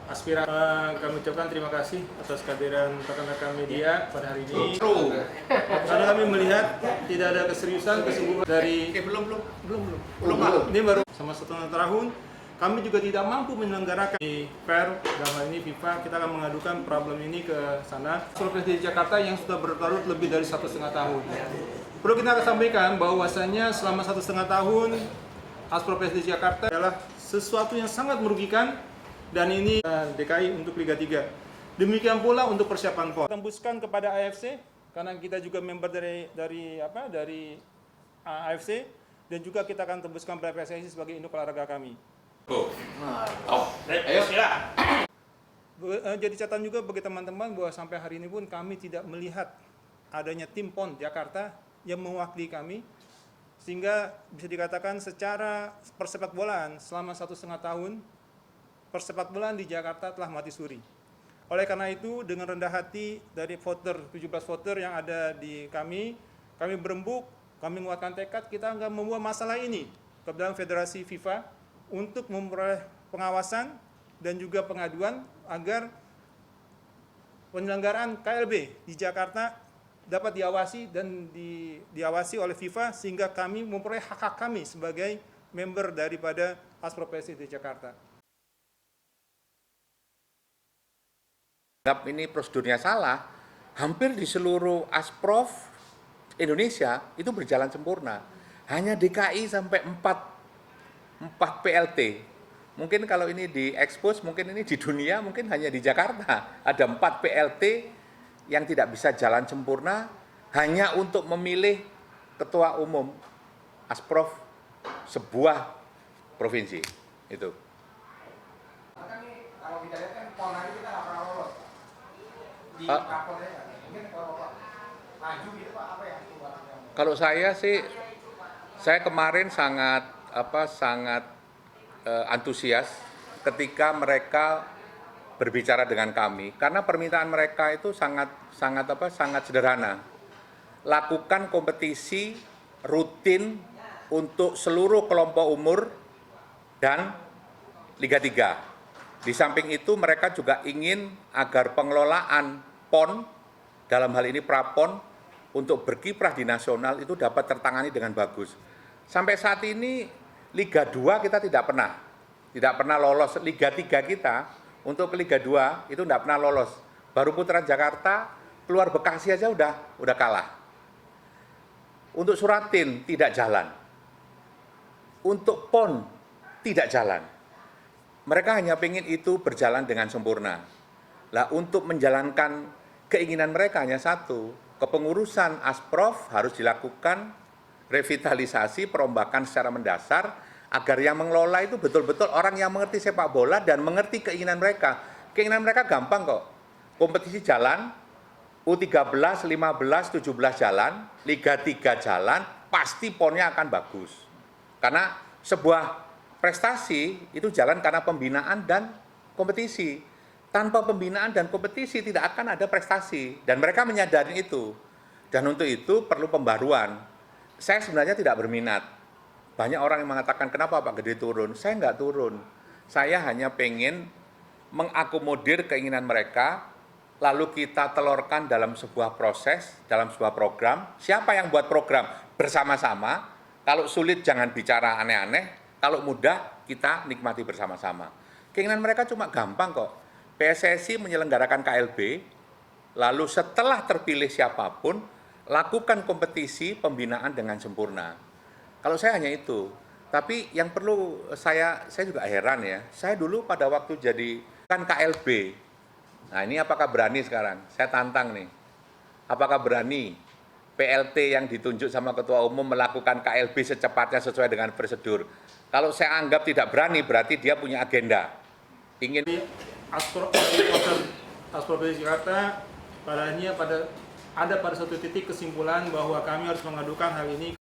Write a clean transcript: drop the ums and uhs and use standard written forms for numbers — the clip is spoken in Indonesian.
aspirasi. Kami ucapkan terima kasih atas kehadiran rekan-rekan media pada hari ini. Karena kami melihat tidak ada keseriusan, kesungguhan dari belum. Ini baru sama 1,5 tahun. Kami juga tidak mampu menyelenggarakan di fair, dalam hal ini FIFA. Kita akan mengadukan problem ini ke sana. Provinsi Jakarta yang sudah berlarut lebih dari 1,5 tahun. Perlu kita sampaikan bahwasanya selama 1,5 tahun Provinsi Jakarta adalah sesuatu yang sangat merugikan, dan ini DKI untuk Liga 3. Demikian pula untuk persiapan PON. Tembuskan kepada AFC karena kita juga member dari AFC, dan juga kita akan tembuskan pada PSSI sebagai induk olahraga kami. Ayo silakan. Jadi catatan juga bagi teman-teman bahwa sampai hari ini pun kami tidak melihat adanya tim PON Jakarta yang mewakili kami, sehingga bisa dikatakan secara persepak bolaan selama 1,5 tahun persepak bolaan di Jakarta telah mati suri. Oleh karena itu, dengan rendah hati dari 17 voter yang ada di kami berembuk, kami menguatkan tekad kita akan membawa masalah ini ke dalam Federasi FIFA untuk memperoleh pengawasan dan juga pengaduan agar penyelenggaraan KLB di Jakarta dapat diawasi dan diawasi oleh FIFA, sehingga kami memperoleh hak-hak kami sebagai member daripada Provinsi di Jakarta. Ini prosedurnya salah, hampir di seluruh Asprof Indonesia itu berjalan sempurna. Hanya DKI sampai 4 PLT. Mungkin kalau ini diekspos, mungkin ini di dunia, mungkin hanya di Jakarta. Ada 4 PLT yang tidak bisa jalan sempurna hanya untuk memilih ketua umum Asprof sebuah provinsi. Itu. Kalau kita lihat kan PON hari kita nggak pernah lolos di Kapolda. Mungkin kalau maju gitu Pak, apa ya? Kalau saya sih, saya kemarin sangat antusias ketika mereka berbicara dengan kami, karena permintaan mereka itu sangat sederhana. Lakukan kompetisi rutin untuk seluruh kelompok umur dan Liga 3. Di samping itu mereka juga ingin agar pengelolaan PON, dalam hal ini Prapon, untuk berkiprah di nasional itu dapat tertangani dengan bagus. Sampai saat ini Liga 2 kita tidak pernah lolos. Liga 3 kita untuk ke Liga 2 itu tidak pernah lolos. Baru Putra Jakarta keluar Bekasi aja udah kalah. Untuk Suratin tidak jalan. Untuk PON tidak jalan. Mereka hanya ingin itu berjalan dengan sempurna. Lah, untuk menjalankan keinginan mereka hanya satu, kepengurusan Asprof harus dilakukan revitalisasi, perombakan secara mendasar, agar yang mengelola itu betul-betul orang yang mengerti sepak bola dan mengerti keinginan mereka. Keinginan mereka gampang kok. Kompetisi jalan, U13, 15, 17 jalan, Liga 3 jalan, pasti PON-nya akan bagus. Karena sebuah prestasi itu jalan karena pembinaan dan kompetisi. Tanpa pembinaan dan kompetisi tidak akan ada prestasi. Dan mereka menyadari itu. Dan untuk itu perlu pembaruan. Saya sebenarnya tidak berminat. Banyak orang yang mengatakan, kenapa Pak Gede turun? Saya nggak turun. Saya hanya pengen mengakomodir keinginan mereka, lalu kita telurkan dalam sebuah proses, dalam sebuah program. Siapa yang buat program? Bersama-sama. Kalau sulit jangan bicara aneh-aneh. Kalau mudah kita nikmati bersama-sama. Keinginan mereka cuma gampang kok. PSSI menyelenggarakan KLB, lalu setelah terpilih siapapun, lakukan kompetisi pembinaan dengan sempurna. Kalau saya hanya itu. Tapi yang perlu saya juga heran ya. Saya dulu pada waktu jadi kan KLB. Nah, ini apakah berani sekarang? Saya tantang nih. Apakah berani PLT yang ditunjuk sama ketua umum melakukan KLB secepatnya sesuai dengan prosedur? Kalau saya anggap tidak berani, berarti dia punya agenda. Ingin Provinsi Jakarta pada satu titik kesimpulan bahwa kami harus mengadukan hal ini